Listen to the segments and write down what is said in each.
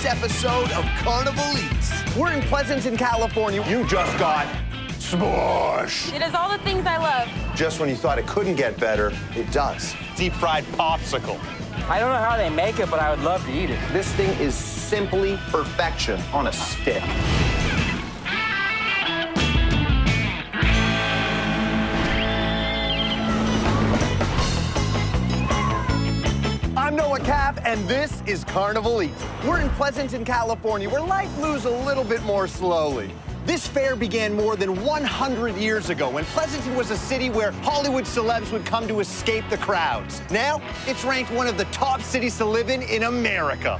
this episode of Carnival Eats. We're in Pleasanton, California. You just got smush. It is all the things I love. Just when you thought it couldn't get better, it does. Deep-fried popsicle. I don't know how they make it, but I would love to eat it. This thing is simply perfection on a stick. I'm Noah Cap, and this is Carnival Eats. We're in Pleasanton, California, where life moves a little bit more slowly. This fair began more than 100 years ago when Pleasanton was a city where Hollywood celebs would come to escape the crowds. Now, it's ranked one of the top cities to live in America.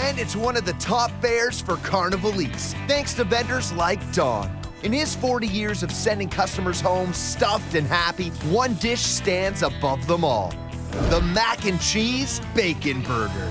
And it's one of the top fairs for Carnival Eats, thanks to vendors like Don. In his 40 years of sending customers home stuffed and happy, one dish stands above them all: the mac and cheese bacon burger.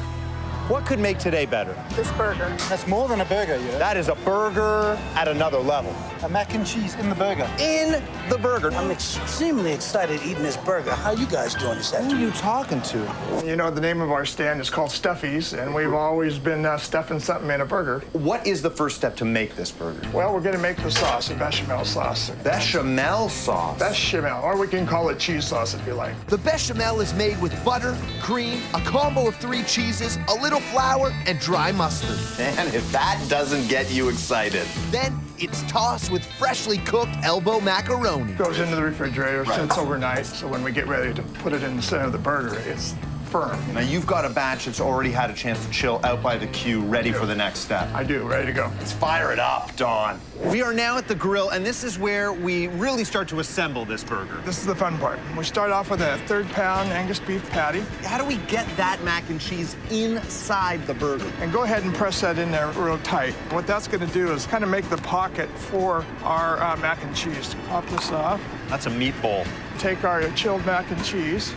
What could make today better? This burger. That's more than a burger, yeah. That is a burger at another level. A mac and cheese in the burger. In the burger. I'm extremely excited eating this burger. How you guys doing this Who are afternoon? you talking to? You know, the name of our stand is called Stuffies, and we've always been stuffing something in a burger. What is the first step to make this burger? Well, we're gonna make the sauce, a bechamel sauce. Bechamel sauce. Bechamel, or we can call it cheese sauce if you like. The bechamel is made with butter, cream, a combo of 3 cheeses, a little flour, and dry mustard. Man, if that doesn't get you excited. Then it's tossed with freshly cooked elbow macaroni. Goes into the refrigerator, Right. sits overnight, so when we get ready to put it in the center of the burger, it's firm. Now, you've got a batch that's already had a chance to chill out by the queue, ready for the next step. I do, ready to go. Let's fire it up, Don. We are now at the grill, and this is where we really start to assemble this burger. This is the fun part. We start off with a 3rd-pound Angus beef patty, How do we get that mac and cheese inside the burger? and go ahead and press that in there real tight. What that's gonna do is kind of make the pocket for our mac and cheese. Pop this off. That's a meatball. Take our chilled mac and cheese.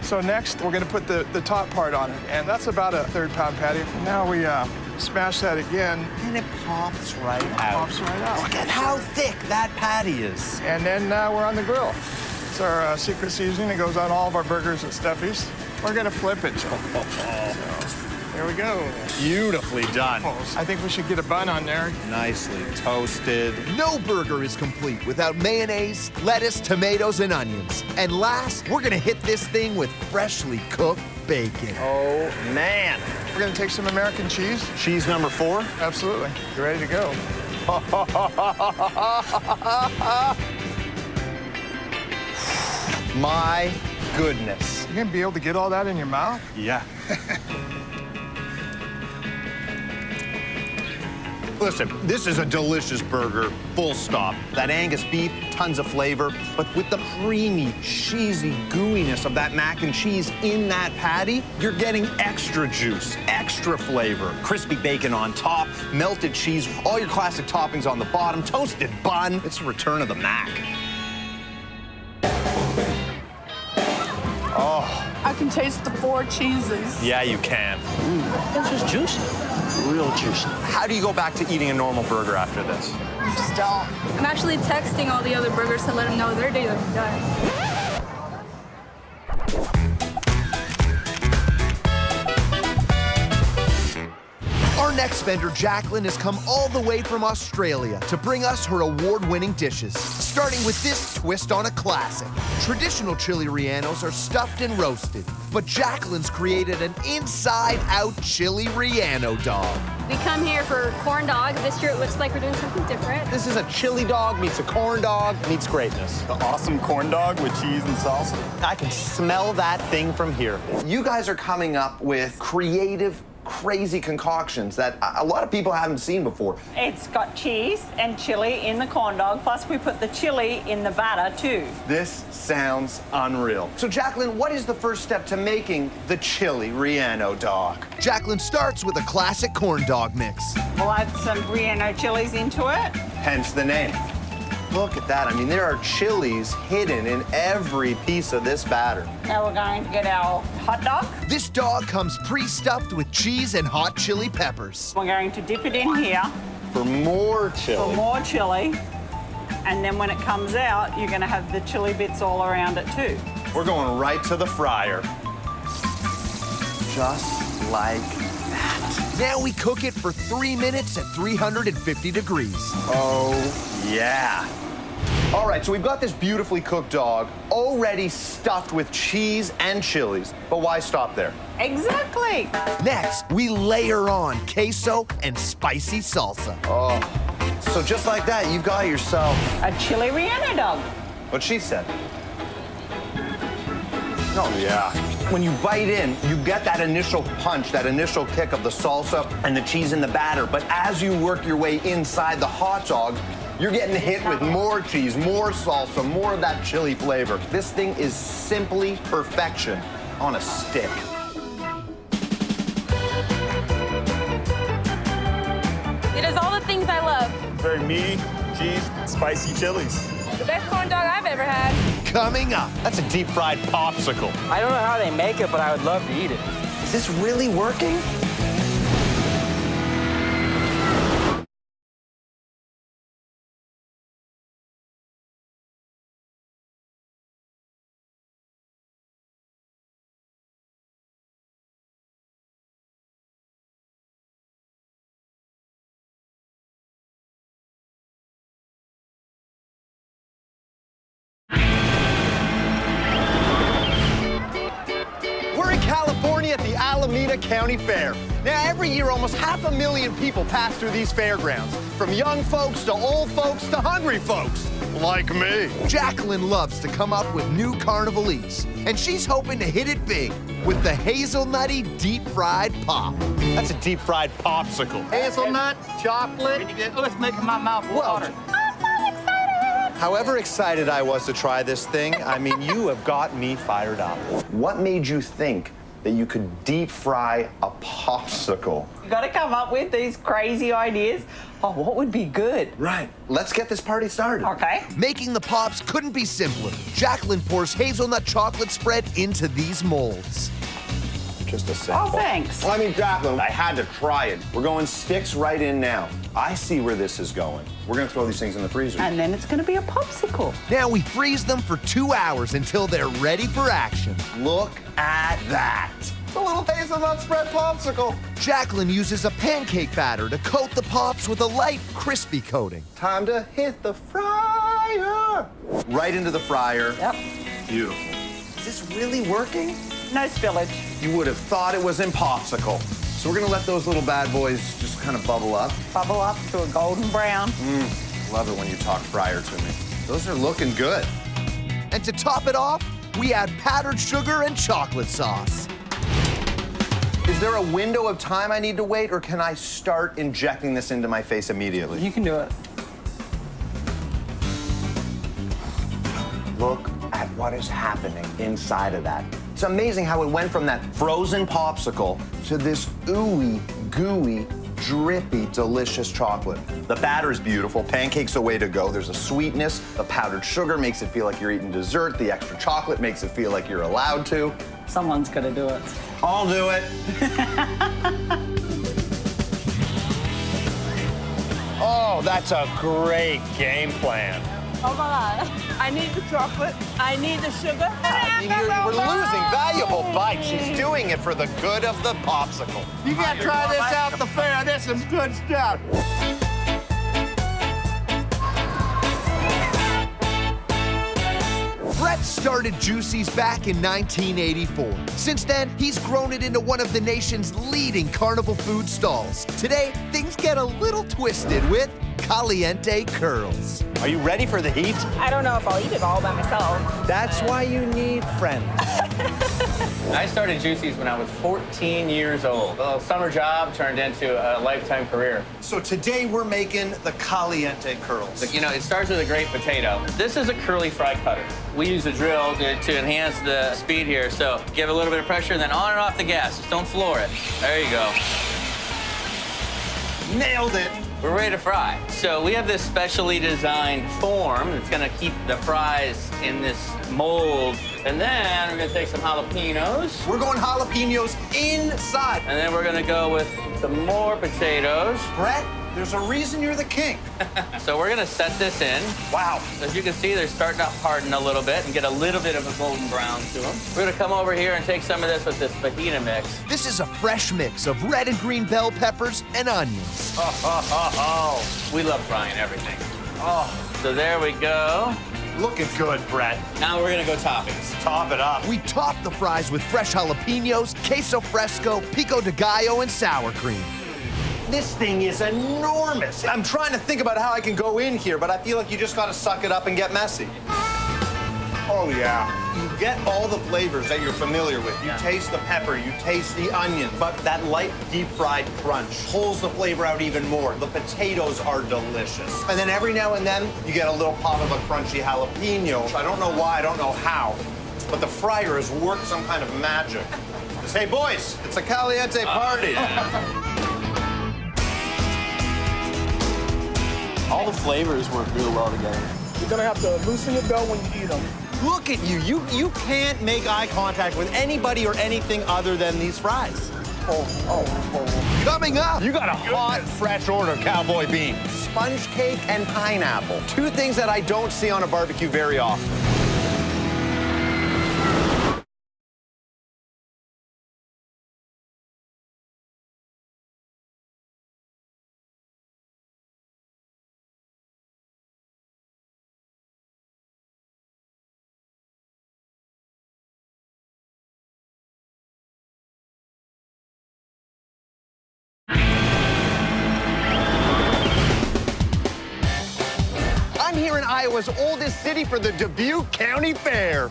So next, we're gonna put the top part on it, and that's about a 3rd-pound patty. Now we smash that again. And it pops right out. Pops right out. Look at how thick that patty is. And then we're on the grill. It's our secret seasoning. It goes on all of our burgers at Stuffies. We're gonna flip it. So, here we go. Beautifully done. I think we should get a bun on there. Nicely toasted. No burger is complete without mayonnaise, lettuce, tomatoes, and onions. And last, we're gonna hit this thing with freshly cooked bacon. Oh, man. We're gonna take some American cheese. Cheese number 4. Absolutely. You ready to go? My goodness. You gonna be able to get all that in your mouth? Yeah. Listen, this is a delicious burger, full stop. That Angus beef, tons of flavor, but with the creamy, cheesy gooiness of that mac and cheese in that patty, you're getting extra juice, extra flavor. Crispy bacon on top, melted cheese, all your classic toppings on the bottom, toasted bun. It's a return of the mac. Oh, I can taste the 4 cheeses. yeah, you can. This is juicy. Real juicy. How do you go back to eating a normal burger after this? Just don't. I'm actually texting all the other burgers to let them know their day is done. Our next vendor, Jacqueline, has come all the way from Australia to bring us her award-winning dishes, starting with this twist on a classic. Traditional chili rellenos are stuffed and roasted, but Jacqueline's created an inside-out chili relleno dog. We come here for corn dog. This year it looks like we're doing something different. This is a chili dog meets a corn dog meets greatness. The awesome corn dog with cheese and salsa. I can smell that thing from here. You guys are coming up with creative, crazy concoctions that a lot of people haven't seen before. It's got cheese and chili in the corn dog, plus we put the chili in the batter too. This sounds unreal. So Jacqueline, what is the first step to making the chili relleno dog? Jacqueline starts with a classic corn dog mix. We'll add some relleno chilies into it. Hence the name. Look at that. I mean, there are chilies hidden in every piece of this batter. Now we're going to get our hot dog. This dog comes pre-stuffed with cheese and hot chili peppers. We're going to dip it in here For more for chili. more chili. And then when it comes out, you're going to have the chili bits all around it too. We're going right to the fryer. Just like that. Now we cook it for 3 minutes at 350 degrees. Oh, yeah. All right, so we've got this beautifully cooked dog already stuffed with cheese and chilies, but why stop there? Exactly. Next, we layer on queso and spicy salsa. Oh, so just like that, you've got yourself A chili relleno dog. what she said. Oh, yeah. When you bite in, you get that initial punch, that initial kick of the salsa and the cheese in the batter. But as you work your way inside the hot dog, you're getting hit with more cheese, more salsa, more of that chili flavor. This thing is simply perfection on a stick. It is all the things I love. Very meaty, cheese, spicy chilies. The best corn dog I've ever had. Coming up. That's a deep fried popsicle. I don't know how they make it, but I would love to eat it. Is this really working? We're in California at the Alameda County Fair. Now, every year, almost 500,000 people pass through these fairgrounds, from young folks to old folks to hungry folks, like me. Jacqueline loves to come up with new Carnival Eats, and she's hoping to hit it big with the hazelnutty deep-fried pop. That's a deep fried popsicle. Hazelnut, chocolate. Oh, it's making my mouth water. However excited I was to try this thing, I mean, you have got me fired up. What made you think that you could deep fry a popsicle? You got to come up with these crazy ideas. Oh, what would be good? Right. Let's get this party started. Okay. Making the pops couldn't be simpler. Jacqueline pours hazelnut chocolate spread into these molds. Just a sample. Oh, thanks. Well, I mean, Jacqueline, I had to try it. We're going sticks right in now. I see where this is going. We're gonna throw these things in the freezer. And then it's going to be a popsicle. Now we freeze them for 2 hours until they're ready for action. Look at that. It's a little hazelnut spread popsicle. Jacqueline uses a pancake batter to coat the pops with a light, crispy coating. Time to hit the fryer. Right into the fryer. Yep. Beautiful. Is this really working? No spillage. You would have thought it was impossible. So we're gonna let those little bad boys just kind of bubble up. Bubble up to a golden brown. Love it when you talk fryer to me. Those are looking good. And to top it off, we add powdered sugar and chocolate sauce. Is there a window of time I need to wait, or can I start injecting this into my face immediately? You can do it. Look at what is happening inside of that. It's amazing how it went from that frozen popsicle to this ooey, gooey, drippy, delicious chocolate. The batter is beautiful. Pancake's the way to go. There's a sweetness. The powdered sugar makes it feel like you're eating dessert. The extra chocolate makes it feel like you're allowed to. Someone's got to do it. I'll do it. Oh, that's a great game plan. Oh my God. I need the chocolate. I need the sugar. I mean, we're losing valuable bites. She's doing it for the good of the popsicle. You gotta try this out at the fair. There's some good stuff. Brett started Juicy's back in 1984. Since then, he's grown it into one of the nation's leading carnival food stalls. Today, things get a little twisted with Caliente curls. Are you ready for the heat? I don't know if I'll eat it all by myself. That's why you need friends. I started Juicy's when I was 14 years old. A little summer job turned into a lifetime career. So today we're making the Caliente curls. You know, it starts with a great potato. This is a curly fry cutter. We use a drill to enhance the speed here. So give it a little bit of pressure, and then on and off the gas. Just don't floor it. There you go. Nailed it. We're ready to fry. So we have this specially designed form that's gonna keep the fries in this mold And then we're gonna take some jalapenos. We're going jalapenos inside. And then we're gonna go with some more potatoes. Brett, there's a reason you're the king. So we're gonna set this in. Wow. As you can see, they're starting to harden a little bit and get a little bit of a golden brown to them. We're gonna come over here and take some of this with this fajita mix. This is a fresh mix of red and green bell peppers and onions. We love frying everything. So there we go. Looking good, Brett. Now we're gonna go toppings. Top it up. We top the fries with fresh jalapenos, queso fresco, pico de gallo, and sour cream. This thing is enormous. I'm trying to think about how I can go in here, but I feel like you just gotta suck it up and get messy. Oh, yeah. You get all the flavors that you're familiar with. You taste the pepper, you taste the onion, but that light deep-fried crunch pulls the flavor out even more. The potatoes are delicious. And then every now and then, you get a little pop of a crunchy jalapeno. I don't know why, I don't know how, but the fryer has worked some kind of magic. Just, hey, boys, it's a Caliente party. All the flavors work really well together. You're gonna have to loosen your belt when you eat them. Look at you. You can't make eye contact with anybody or anything other than these fries. Coming up, You got a hot, fresh order of cowboy beans. Sponge cake and pineapple. Two things that I don't see on a barbecue very often. I'm here in Iowa's oldest city for the Dubuque County Fair.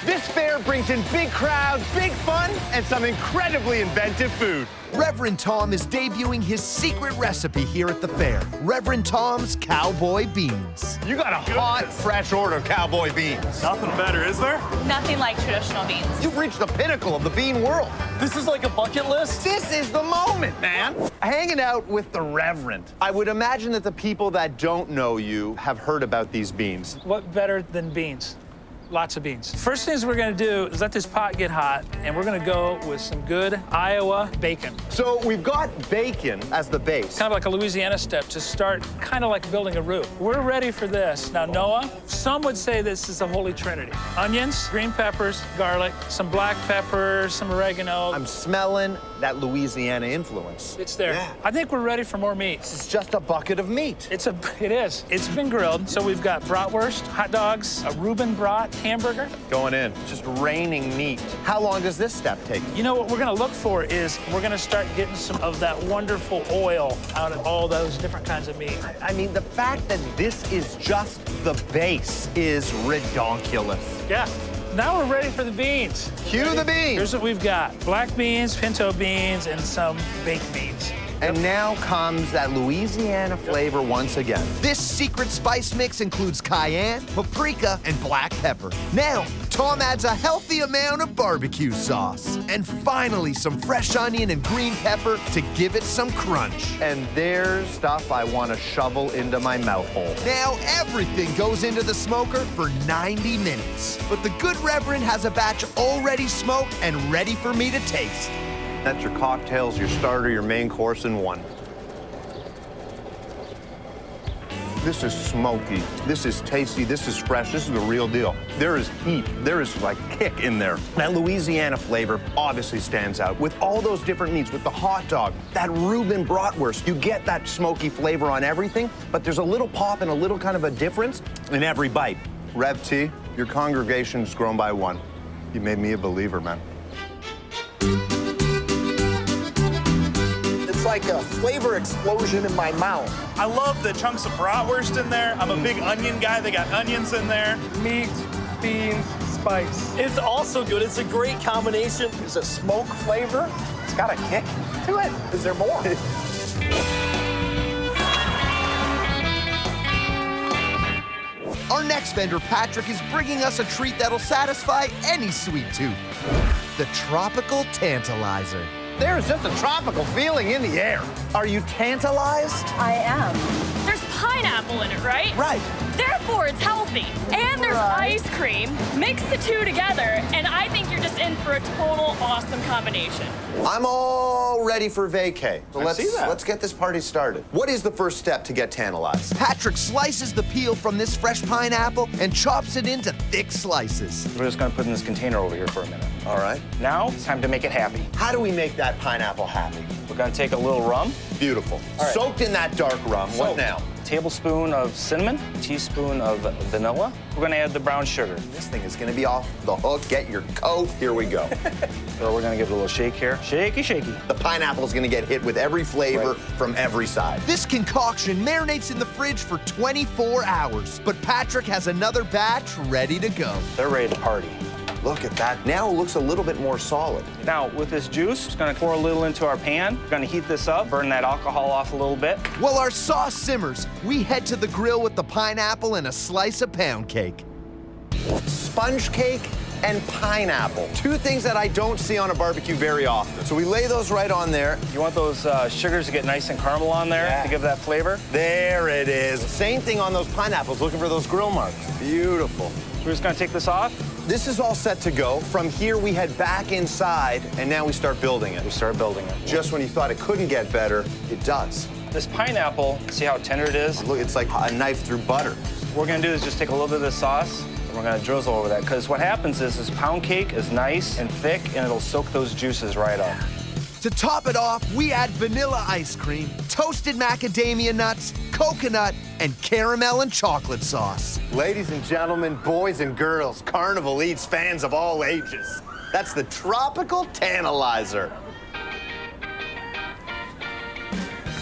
This fair brings in big crowds, big fun, and some incredibly inventive food. Reverend Tom is debuting his secret recipe here at the fair. Reverend Tom's Cowboy Beans. You got a hot, fresh order of cowboy beans. Nothing better, is there? Nothing like traditional beans. You've reached the pinnacle of the bean world. This is like a bucket list? This is the moment, man. Hanging out with the Reverend. I would imagine that the people that don't know you have heard about these beans. What better than beans? Lots of beans. First things we're gonna do is let this pot get hot, and we're gonna go with some good Iowa bacon. So we've got bacon as the base. Kind of like a Louisiana step to start kind of like building a roof. We're ready for this. Now, Noah, some would say this is a holy trinity. Onions, green peppers, garlic, some black pepper, some oregano. I'm smelling that Louisiana influence. It's there. Yeah. I think we're ready for more meat. It's just a bucket of meat. It is. It's been grilled. So we've got bratwurst, hot dogs, a Reuben brat hamburger. Going in, just raining meat. How long does this step take? You know what we're gonna look for is we're gonna start getting some of that wonderful oil out of all those different kinds of meat. I mean, the fact that this is just the base is redonkulous. Yeah. Now we're ready for the beans. Cue the beans. Here's what we've got. Black beans, pinto beans, and some baked beans. And now comes that Louisiana flavor once again. This secret spice mix includes cayenne, paprika, and black pepper. Now, Tom adds a healthy amount of barbecue sauce. And finally, some fresh onion and green pepper to give it some crunch. And there's stuff I want to shovel into my mouth hole. Now everything goes into the smoker for 90 minutes. But the good Reverend has a batch already smoked and ready for me to taste. That's your cocktails, your starter, your main course in one. This is smoky, this is tasty, this is fresh, this is the real deal. There is heat, there is like kick in there. That Louisiana flavor obviously stands out. With all those different meats, with the hot dog, that Reuben bratwurst, you get that smoky flavor on everything, but there's a little pop and a little kind of a difference in every bite. Rev T, your congregation's grown by one. You made me a believer, man. It's like a flavor explosion in my mouth. I love the chunks of bratwurst in there. I'm a big onion guy. They got onions in there. Meat, beans, spice. It's also good. It's a great combination. It's a smoke flavor. It's got a kick to it. Is there more? Our next vendor, Patrick, is bringing us a treat that'll satisfy any sweet tooth. The tropical tantalizer. There's just a tropical feeling in the air. Are you tantalized? I am. There's pineapple in it, right? Right. Therefore, it's healthy. And there's ice cream. Mix the two together, and I think you're just in for a total awesome combination. I'm all ready for vacay. So I see that. let's get this party started. What is the first step to get tantalized? Patrick slices the peel from this fresh pineapple and chops it into thick slices. We're just gonna put in this container over here for a minute. All right. Now, it's time to make it happy. How do we make that pineapple happy? We're gonna take a little rum. Beautiful. All right. Soaked in that dark rum. What Soaked. now? Tablespoon of cinnamon, teaspoon of vanilla. We're gonna add the brown sugar. This thing is gonna be off the hook. Get your coat. Here we go. So we're gonna give it a little shake here. Shaky, shaky. The pineapple is gonna get hit with every flavor from every side. This concoction marinates in the fridge for 24 hours, but Patrick has another batch ready to go. They're ready to party. Look at that. Now it looks a little bit more solid. Now, with this juice, just gonna pour a little into our pan. We're gonna heat this up, burn that alcohol off a little bit. While our sauce simmers, we head to the grill with the pineapple and a slice of pound cake. Sponge cake and pineapple. Two things that I don't see on a barbecue very often. So we lay those right on there. You want those sugars to get nice and caramel on there to give that flavor? There it is. Same thing on those pineapples, looking for those grill marks. Beautiful. We're just gonna take this off. This is all set to go. From here, we head back inside, and now we start building it. We start building it. Just when you thought it couldn't get better, it does. This pineapple, see how tender it is? Look, it's like a knife through butter. What we're gonna do is just take a little bit of this sauce, and we're gonna drizzle over that, because what happens is this pound cake is nice and thick, and it'll soak those juices right up. To top it off, we add vanilla ice cream, toasted macadamia nuts, coconut, and caramel and chocolate sauce. Ladies and gentlemen, boys and girls, Carnival Eats fans of all ages. That's the tropical tantalizer.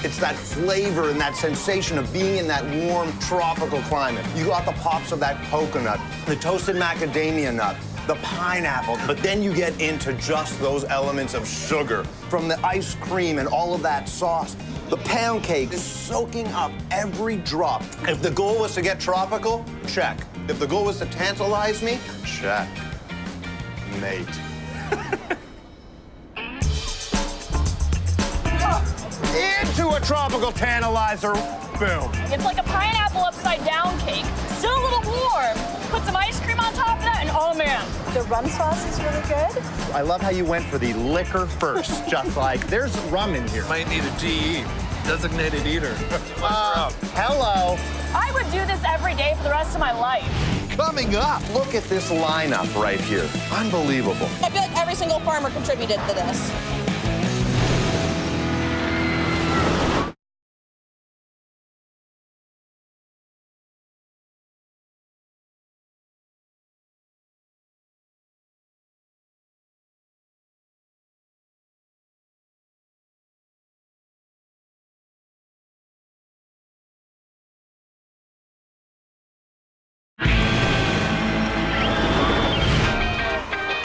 It's that flavor and that sensation of being in that warm tropical climate. You got the pops of that coconut, the toasted macadamia nut, the pineapple, but then you get into just those elements of sugar from the ice cream and all of that sauce. The pound cake is soaking up every drop. If the goal was to get tropical, check. If the goal was to tantalize me, check. Mate. Into a tropical tantalizer, boom. It's like a pineapple upside down cake. Still a little warm. Put some ice cream on top of that, and oh man. The rum sauce is really good. I love how you went for the liquor first, just like, there's rum in here. Might need a DE, designated eater. Hello. I would do this every day for the rest of my life. Coming up, Look at this lineup right here. Unbelievable. I feel like every single farmer contributed to this.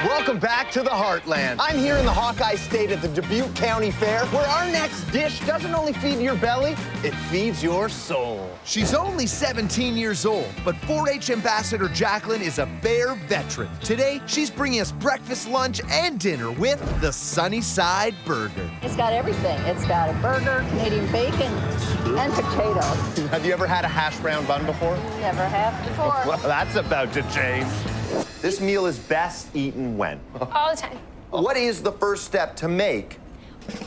Welcome back to the Heartland. I'm here in the Hawkeye State at the Dubuque County Fair, where our next dish doesn't only feed your belly, it feeds your soul. she's only 17 years old, but 4-H Ambassador Jacqueline is a bear veteran. Today, she's bringing us breakfast, lunch, and dinner with the Sunnyside Burger. It's got everything. It's got a burger, Canadian bacon, and potatoes. Have you ever had a hash brown bun before? Never have before. Well, that's about to change. This meal is best eaten when? All the time. What is the first step to make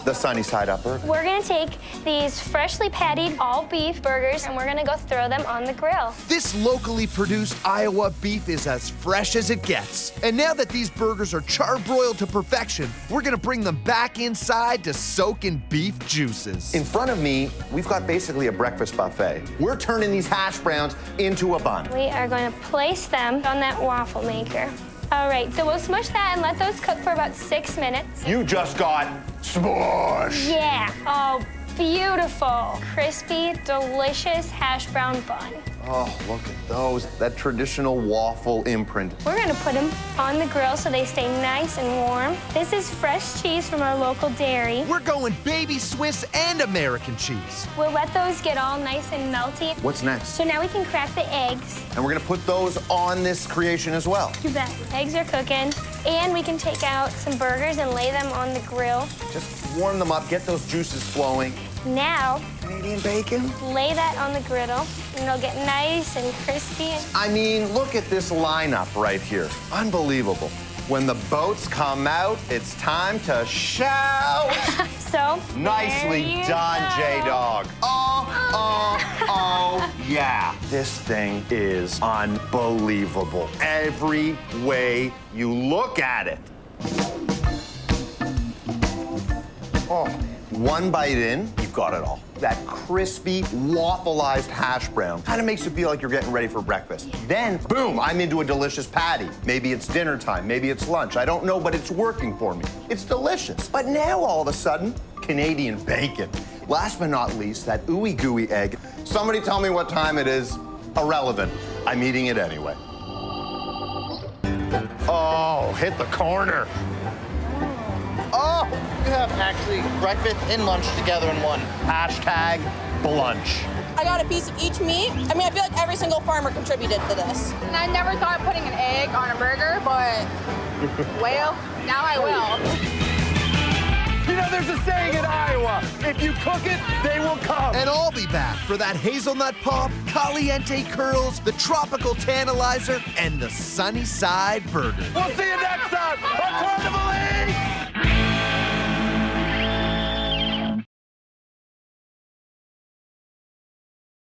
the Sunnyside Up burger? We're gonna take these freshly pattied all beef burgers and we're gonna go throw them on the grill. This locally produced Iowa beef is as fresh as it gets. And now that these burgers are charbroiled to perfection, we're gonna bring them back inside to soak in beef juices. In front of me, we've got basically a breakfast buffet. We're turning these hash browns into a bun. We are going to place them on that waffle maker. All right, so we'll smush that and let those cook for about 6 minutes. You just got smush. Yeah, oh, beautiful, crispy, delicious hash brown bun. Oh, look at those. That traditional waffle imprint. We're gonna put them on the grill so they stay nice and warm. This is fresh cheese from our local dairy. We're going baby Swiss and American cheese. We'll let those get all nice and melty. What's next? So now we can crack the eggs. And we're gonna put those on this creation as well. You bet. Eggs are cooking. And we can take out some burgers and lay them on the grill. Just warm them up, get those juices flowing. Now, Canadian bacon? lay that on the griddle, and it'll get nice and crispy. I mean, look at this lineup right here. Unbelievable. When the boats come out, it's time to shout. So, Nicely there you done, go. J-Dog. Oh, yeah. This thing is unbelievable. Every way you look at it. Oh, one bite in, you've got it all. That crispy, waffleized hash brown kind of makes you feel like you're getting ready for breakfast. Then, boom, I'm into a delicious patty. Maybe it's dinner time, maybe it's lunch. I don't know, but it's working for me. It's delicious. But now, all of a sudden, Canadian bacon. Last but not least, that ooey gooey egg. Somebody tell me what time it is. Irrelevant. I'm eating it anyway. Oh, hit the corner. Oh, you have actually breakfast and lunch together in one. Hashtag blunch. I got a piece of each meat. I mean, I feel like every single farmer contributed to this. And I never thought of putting an egg on a burger, but, well, now I will. You know, there's a saying in Iowa, if you cook it, they will come. And I'll be back for that hazelnut pop, Caliente curls, the tropical tantalizer, and the Sunnyside burger. We'll see you next time on Carnival Eats!